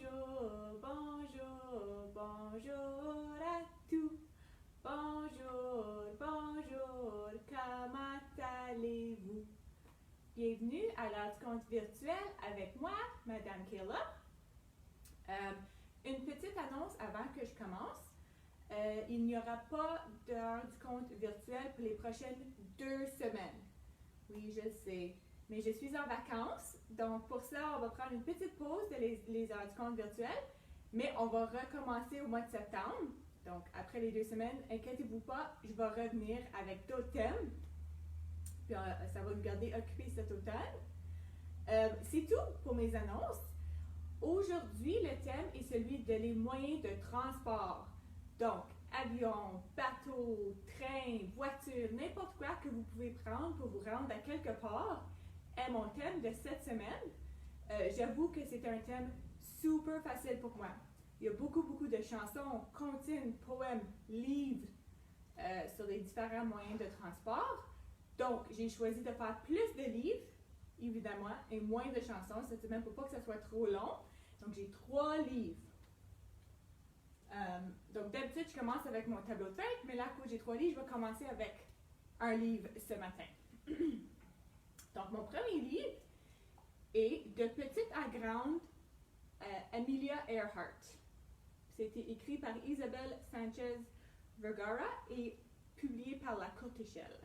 Bonjour, bonjour, bonjour à tous. Bonjour, bonjour, comment allez-vous? Bienvenue à l'heure du compte virtuel avec moi, Madame Kayla. Une petite annonce avant que je commence. Il n'y aura pas d'heure du compte virtuel pour les prochaines 2 semaines. Oui, je sais. Mais je suis en vacances, donc pour ça, on va prendre une petite pause de les heures du compte virtuel, mais on va recommencer au mois de septembre. Donc, après les 2 semaines, inquiétez-vous pas, je vais revenir avec d'autres thèmes. Puis ça va nous garder occupés cet automne. C'est tout pour mes annonces. Aujourd'hui, le thème est celui de les moyens de transport. Donc, avion, bateau, train, voiture, n'importe quoi que vous pouvez prendre pour vous rendre à quelque part est mon thème de cette semaine. J'avoue que c'est un thème super facile pour moi. Il y a beaucoup de chansons, comptines, poèmes, livres sur les différents moyens de transport. Donc, j'ai choisi de faire plus de livres, évidemment, et moins de chansons cette semaine pour pas que ça soit trop long. Donc, j'ai 3 livres. Donc, d'habitude, je commence avec mon tableau de fête, mais là, quand j'ai 3 livres, je vais commencer avec un livre ce matin. Donc, mon premier livre est De petite à grande, Amelia Earhart. C'était écrit par Isabelle Sanchez Vergara et publié par La Courte Échelle.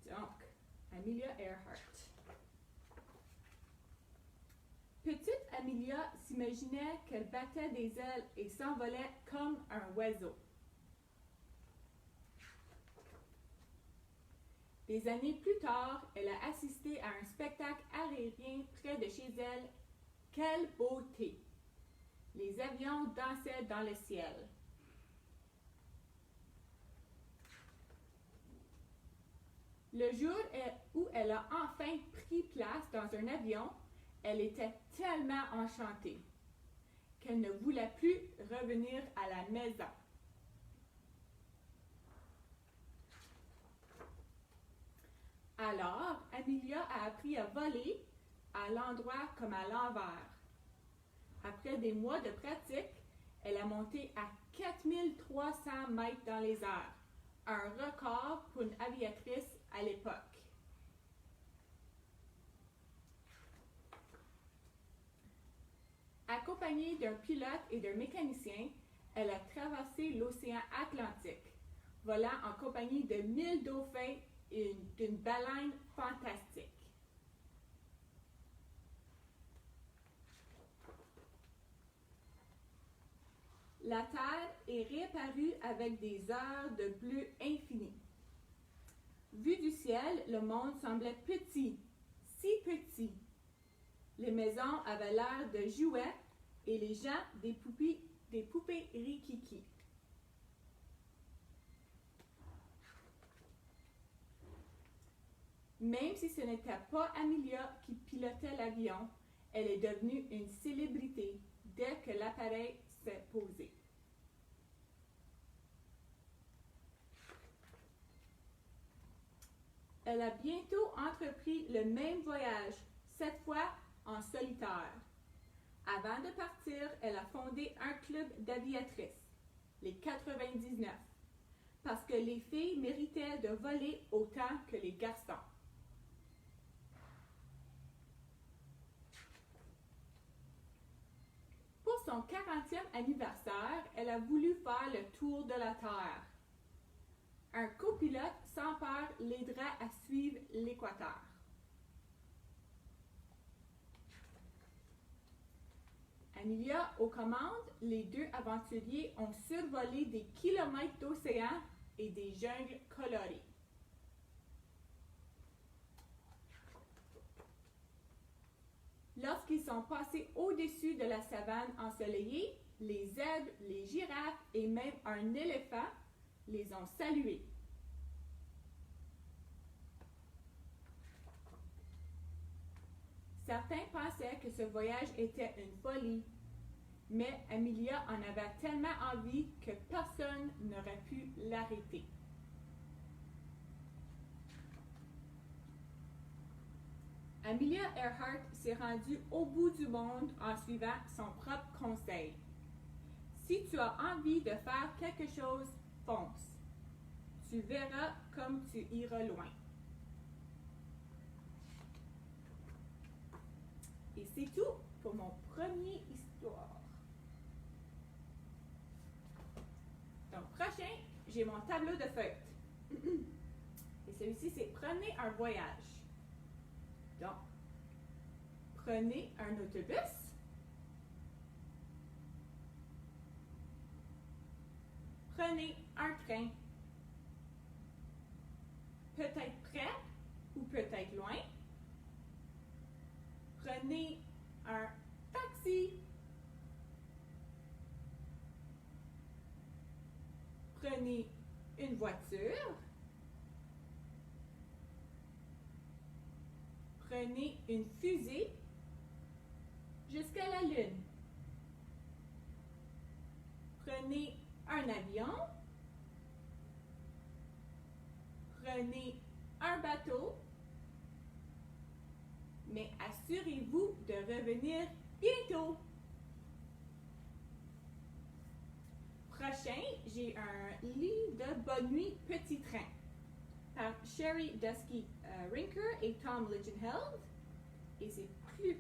Donc, Amelia Earhart. Petite Amelia s'imaginait qu'elle battait des ailes et s'envolait comme un oiseau. Des années plus tard, elle a assisté à un spectacle aérien près de chez elle. Quelle beauté! Les avions dansaient dans le ciel. Le jour où elle a enfin pris place dans un avion, elle était tellement enchantée qu'elle ne voulait plus revenir à la maison. Alors, Amelia a appris à voler à l'endroit comme à l'envers. Après des mois de pratique, elle a monté à 4300 mètres dans les airs, un record pour une aviatrice à l'époque. Accompagnée d'un pilote et d'un mécanicien, elle a traversé l'océan Atlantique, volant en compagnie de 1000 dauphins et d'une baleine fantastique. La Terre est réapparue avec des heures de bleu infini. Vu du ciel, le monde semblait petit, si petit. Les maisons avaient l'air de jouets et les gens des poupées rikiki. Même si ce n'était pas Amelia qui pilotait l'avion, elle est devenue une célébrité dès que l'appareil s'est posé. Elle a bientôt entrepris le même voyage, cette fois en solitaire. Avant de partir, elle a fondé un club d'aviatrices, les 99, parce que les filles méritaient de voler autant que les garçons. Pour son 40e anniversaire, elle a voulu faire le tour de la Terre. Un copilote sans peur l'aidera à suivre l'équateur. Amelia aux commandes, les 2 aventuriers ont survolé des kilomètres d'océan et des jungles colorées. Lorsqu'ils sont passés au-dessus de la savane ensoleillée, les zèbres, les girafes et même un éléphant les ont salués. Certains pensaient que ce voyage était une folie, mais Amelia en avait tellement envie que personne n'aurait pu l'arrêter. Amelia Earhart s'est rendue au bout du monde en suivant son propre conseil. Si tu as envie de faire quelque chose, fonce. Tu verras comme tu iras loin. Et c'est tout pour mon premier histoire. Donc, prochain, j'ai mon tableau de feuilles. Et celui-ci, c'est prenez un voyage. Donc, prenez un autobus. Prenez un train. Peut-être près ou peut-être loin. Prenez un taxi. Prenez une voiture. Prenez une fusée jusqu'à la Lune. Prenez un avion. Prenez un bateau. Mais assurez-vous de revenir bientôt. Prochain, j'ai un livre de Bonne nuit, petit train par Sherry Dusky Rinker et Tom Lichtenheld. Et c'est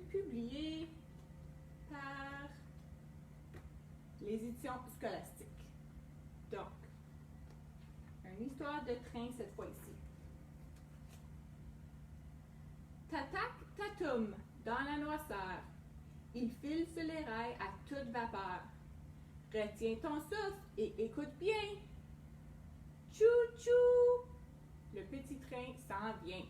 publié par les éditions scolastiques. Donc, une histoire de train cette fois-ci. Tatak tatum dans la noirceur. Il file sur les rails à toute vapeur. Retiens ton souffle et écoute bien. Tchou-tchou! Le petit train s'en vient.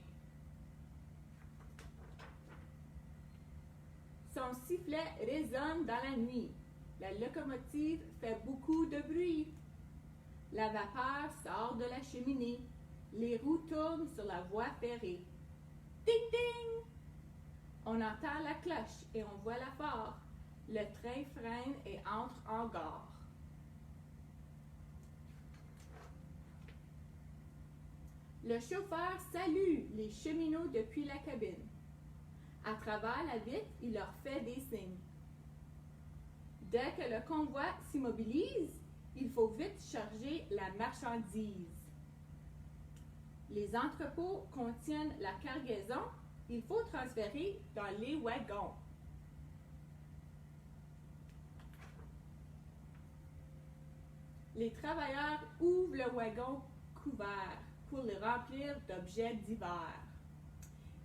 Son sifflet résonne dans la nuit. La locomotive fait beaucoup de bruit. La vapeur sort de la cheminée. Les roues tournent sur la voie ferrée. Ding ding! On entend la cloche et on voit la phare. Le train freine et entre en gare. Le chauffeur salue les cheminots depuis la cabine. À travers la vitre, il leur fait des signes. Dès que le convoi s'immobilise, il faut vite charger la marchandise. Les entrepôts contiennent la cargaison. Il faut transférer dans les wagons. Les travailleurs ouvrent le wagon couvert pour le remplir d'objets divers.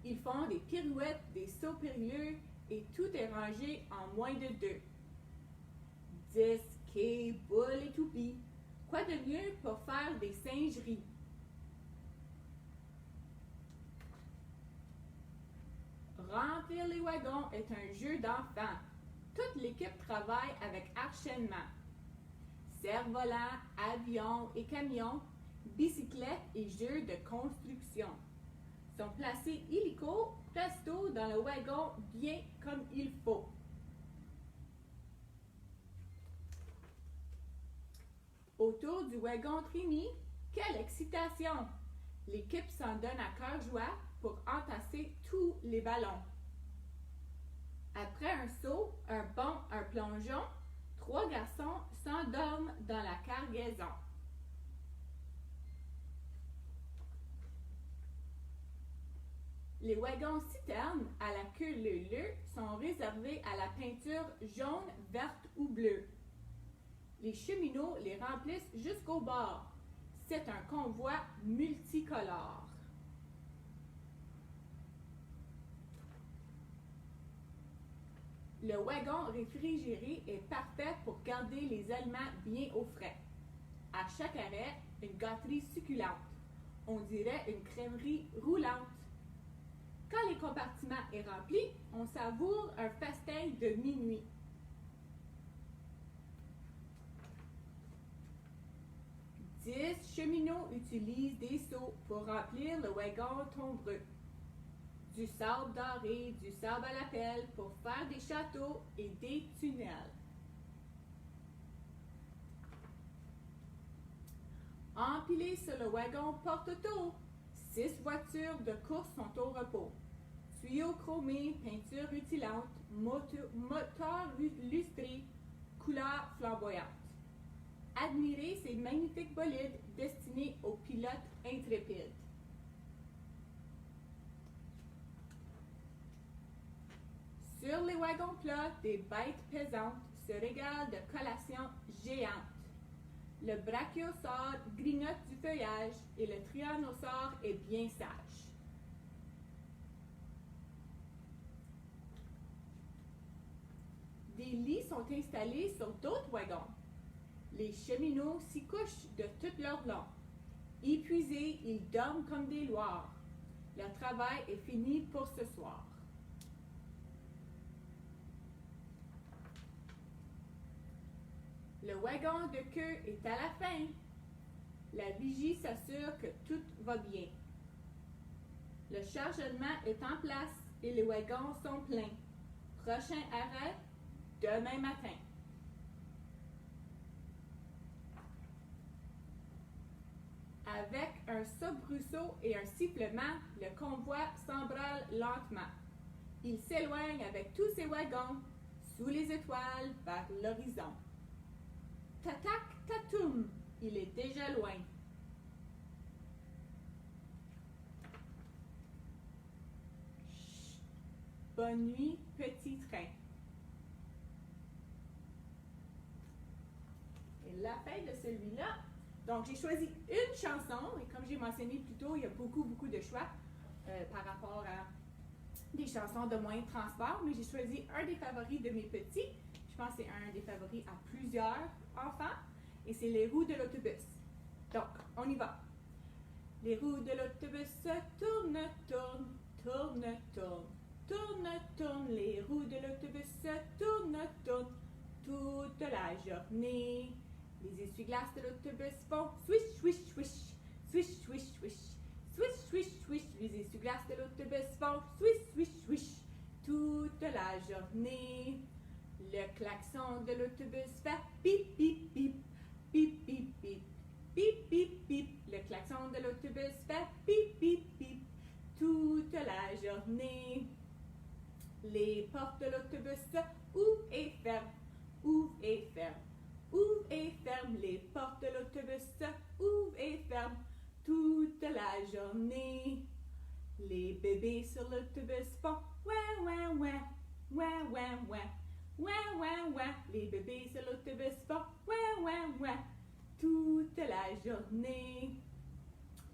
Ils font des pirouettes, des sauts périlleux et tout est rangé en moins de 2. Disques, quais, boules et toupies. Quoi de mieux pour faire des singeries? Remplir les wagons est un jeu d'enfant. Toute l'équipe travaille avec enchaînement. Cerfs-volants, avions et camions, bicyclettes et jeux de construction sont placés illico presto dans le wagon bien comme il faut. Autour du wagon Trini, quelle excitation! L'équipe s'en donne à cœur joie pour entasser tous les ballons. Après un saut, un bond, un plongeon, 3 garçons s'endorment dans la cargaison. Les wagons citernes à la queue leu-leu sont réservés à la peinture jaune, verte ou bleue. Les cheminots les remplissent jusqu'au bord. C'est un convoi multicolore. Le wagon réfrigéré est parfait pour garder les aliments bien au frais. À chaque arrêt, une gâterie succulente. On dirait une crèmerie roulante. Quand les compartiments est rempli, on savoure un festin de minuit. Dix cheminots utilisent des seaux pour remplir le wagon tombreux. Du sable doré, du sable à la pelle pour faire des châteaux et des tunnels. Empilées sur le wagon porte-auto, 6 voitures de course sont au repos. tuyaux chromés, peinture rutilante, moteur lustré, couleurs flamboyantes. Admirez ces magnifiques bolides destinés aux pilotes intrépides. Sur les wagons plats, des bêtes pesantes se régalent de collations géantes. Le brachiosaure grignote du feuillage et le tyrannosaure est bien sage. Des lits sont installés sur d'autres wagons. Les cheminots s'y couchent de tout leur long. Épuisés, ils dorment comme des loirs. Leur travail est fini pour ce soir. Le wagon de queue est à la fin. La vigie s'assure que tout va bien. Le chargement est en place et les wagons sont pleins. Prochain arrêt, demain matin. Avec un soubresaut et un sifflement, le convoi s'embrale lentement. Il s'éloigne avec tous ses wagons, sous les étoiles, vers l'horizon. Tatac, tatoum, il est déjà loin. Chut. Bonne nuit, petit train. Et la fin de celui-là. Donc, j'ai choisi une chanson, et comme j'ai mentionné plus tôt, il y a beaucoup de choix par rapport à des chansons de moyen de transport, mais j'ai choisi un des favoris de mes petits. Je pense que c'est un des favoris à plusieurs enfants, et c'est Les roues de l'autobus. Donc, on y va. Les roues de l'autobus tournent, tournent, tournent, tournent, tournent, tournent. Les roues de l'autobus tournent, tournent, toute la journée. Les essuie-glaces de l'autobus font swish, swish, swish, swish, swish, swish, swish, swish, swish. Les essuie-glaces de l'autobus font swish, swish, swish, toute la journée. Le klaxon de l'autobus fait pip, pip, pip, pip, pip, pip, pip, pip, pip. Le klaxon de l'autobus fait pip, pip, pip, toute la journée. Les portes de l'autobus ouvrent et ferment, ouvrent et ferment. Ouvre et ferme les portes de l'autobus, ouvre et ferme toute la journée. Les bébés sur l'autobus font ouin, ouin, ouin, ouin, ouin, ouin, ouin, ouin, ouin. Les bébés sur l'autobus font ouin, ouin, ouin toute la journée.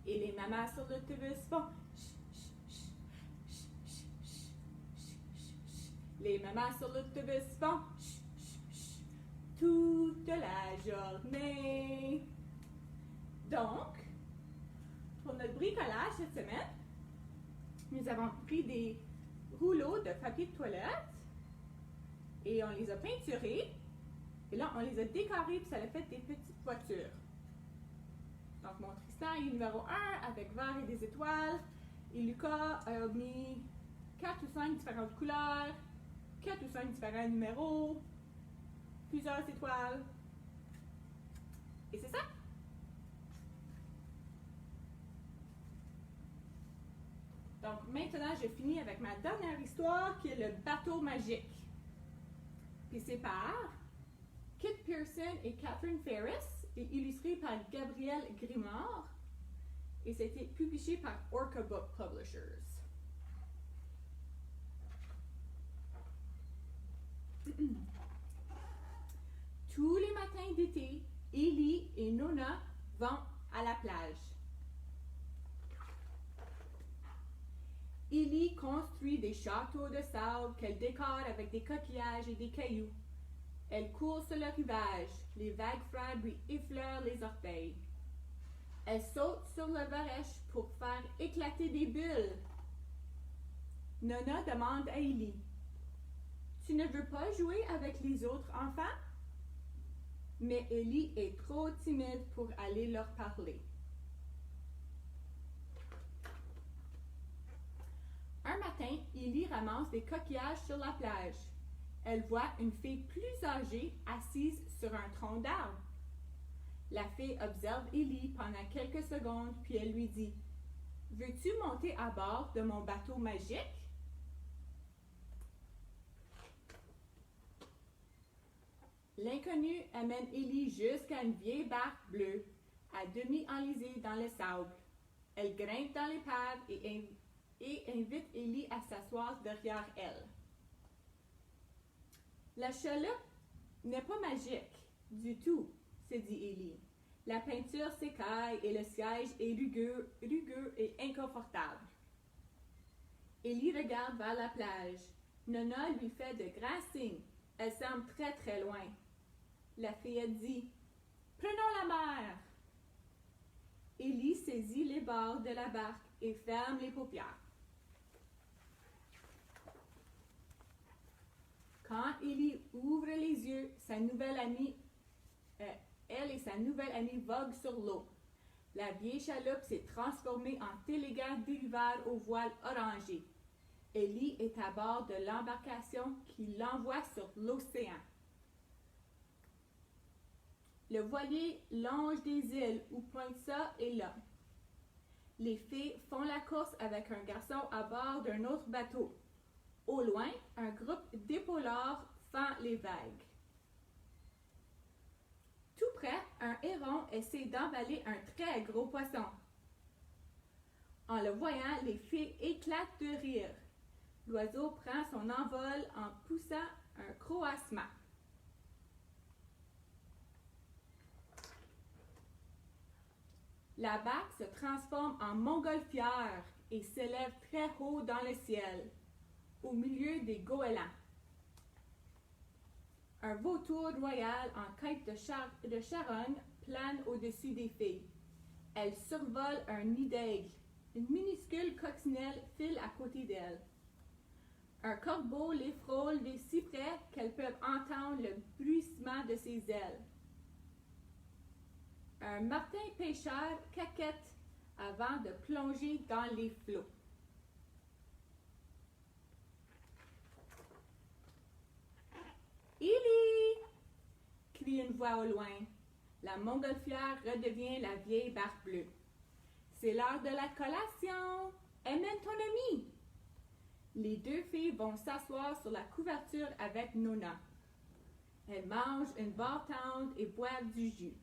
Et les mamans sur l'autobus font ch, ch, ch, ch, ch, ch, ch, ch, ch. Les mamans sur l'autobus font ch, toute la journée. Donc, pour notre bricolage cette semaine, nous avons pris des rouleaux de papier de toilette et on les a peinturés. Et là, on les a décorés puis ça a fait des petites voitures. Donc, mon Tristan est numéro 1 avec vert et des étoiles. Et Lucas a mis 4 ou 5 différentes couleurs, 4 ou 5 différents numéros, plusieurs étoiles. Et c'est ça. Donc maintenant, je finis avec ma dernière histoire qui est le bateau magique. Puis c'est par Kit Pearson et Catherine Ferris et illustré par Gabriel Grimard. Et c'était publié par Orca Book Publishers. Tous les matins d'été, Ellie et Nona vont à la plage. Ellie construit des châteaux de sable qu'elle décore avec des coquillages et des cailloux. Elle court sur le rivage, les vagues froides lui effleurent les orteils. Elle saute sur le varech pour faire éclater des bulles. Nona demande à Ellie, « Tu ne veux pas jouer avec les autres enfants? » Mais Ellie est trop timide pour aller leur parler. Un matin, Ellie ramasse des coquillages sur la plage. Elle voit une fille plus âgée assise sur un tronc d'arbre. La fille observe Ellie pendant quelques secondes, puis elle lui dit « Veux-tu monter à bord de mon bateau magique? » L'inconnu amène Élie jusqu'à une vieille barque bleue, à demi enlisée dans le sable. Elle grimpe dans l'épave et invite Élie à s'asseoir derrière elle. La chaloupe n'est pas magique du tout, se dit Élie. La peinture s'écaille et le siège est rugueux et inconfortable. Élie regarde vers la plage. Nona lui fait de grands signes. Elle semble très très loin. La fillette dit « Prenons la mer !» Élie saisit les bords de la barque et ferme les paupières. Quand Élie ouvre les yeux, elle et sa nouvelle amie voguent sur l'eau. La vieille chaloupe s'est transformée en télégare dériveur au voile orangé. Élie est à bord de l'embarcation qui l'envoie sur l'océan. Le voilier longe des îles où pointe ça et là. Les filles font la course avec un garçon à bord d'un autre bateau. Au loin, un groupe d'épaulards fend les vagues. Tout près, un héron essaie d'emballer un très gros poisson. En le voyant, les filles éclatent de rire. L'oiseau prend son envol en poussant un croassement. La barque se transforme en montgolfière et s'élève très haut dans le ciel, au milieu des goélands. Un vautour royal en quête de charogne plane au-dessus des filles. Elles survolent un nid d'aigle. Une minuscule coccinelle file à côté d'elles. Un corbeau les frôle de si près qu'elles peuvent entendre le bruissement de ses ailes. Un martin pêcheur caquette avant de plonger dans les flots. « Élie !» crie une voix au loin. La montgolfière redevient la vieille barque bleue. « C'est l'heure de la collation! Amène ton ami! » Les deux filles vont s'asseoir sur la couverture avec Nona. Elles mangent une barre-tendre et boivent du jus.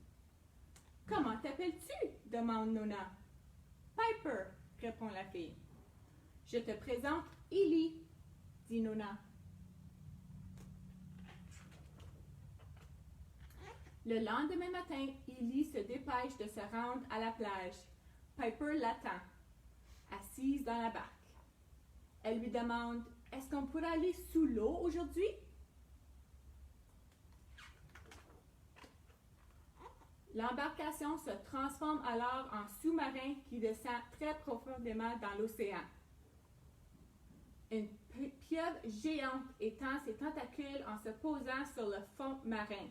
« Comment t'appelles-tu? » demande Nona. « Piper, » répond la fille. « Je te présente Élie, » dit Nona. Le lendemain matin, Élie se dépêche de se rendre à la plage. Piper l'attend, assise dans la barque. Elle lui demande « Est-ce qu'on pourrait aller sous l'eau aujourd'hui? » L'embarcation se transforme alors en sous-marin qui descend très profondément dans l'océan. Une pieuvre géante étend ses tentacules en se posant sur le fond marin.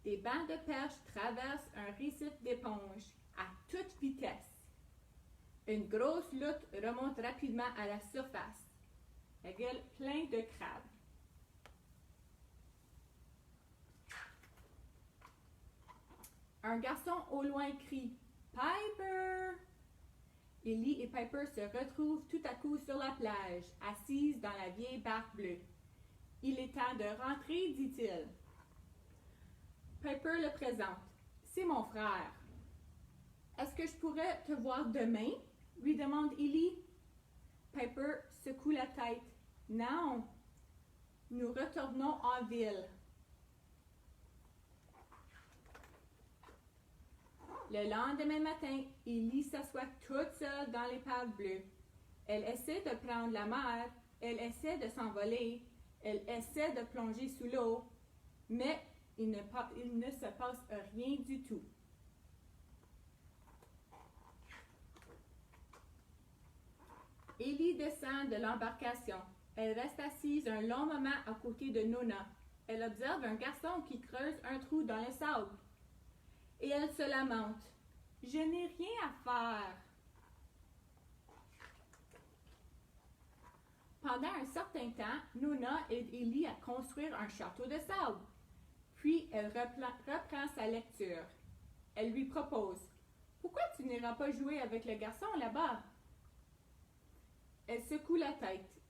Des bancs de perches traversent un récif d'éponges à toute vitesse. Une grosse lutte remonte rapidement à la surface, la gueule pleine de crabes. Un garçon au loin crie « Piper !» Élie et Piper se retrouvent tout à coup sur la plage, assises dans la vieille barque bleue. « Il est temps de rentrer, dit-il. Piper le présente. « C'est mon frère. »« Est-ce que je pourrais te voir demain? » lui demande Élie. Piper secoue la tête. « Non, nous retournons en ville. » Le lendemain matin, Élie s'assoit toute seule dans l'épave bleue. Elle essaie de prendre la mer, elle essaie de s'envoler, elle essaie de plonger sous l'eau, mais il ne se passe rien du tout. Élie descend de l'embarcation. Elle reste assise un long moment à côté de Nona. Elle observe un garçon qui creuse un trou dans le sable. Et elle se lamente. « Je n'ai rien à faire. » Pendant un certain temps, Nona aide Élie à construire un château de sable. Puis elle reprend sa lecture. Elle lui propose « Pourquoi tu n'iras pas jouer avec le garçon là-bas? » Elle secoue la tête.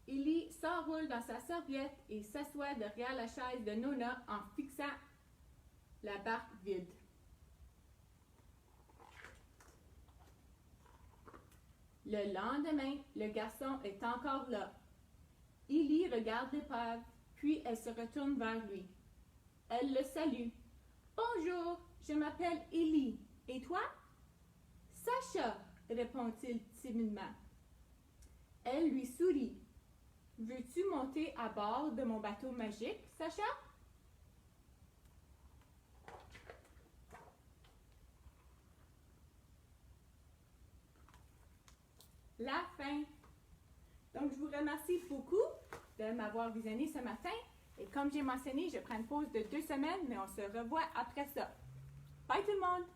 Élie s'enroule dans sa serviette et s'assoit derrière la chaise de Nona en fixant la barque vide. Le lendemain, le garçon est encore là. Élie regarde l'épave, puis elle se retourne vers lui. Elle le salue. « Bonjour, je m'appelle Élie. Et toi? »« Sacha, » répond-il timidement. Elle lui sourit. « Veux-tu monter à bord de mon bateau magique, Sacha? » La fin. Donc, je vous remercie beaucoup de m'avoir visionné ce matin. Et comme j'ai mentionné, je prends une pause de 2 semaines, mais on se revoit après ça. Bye tout le monde!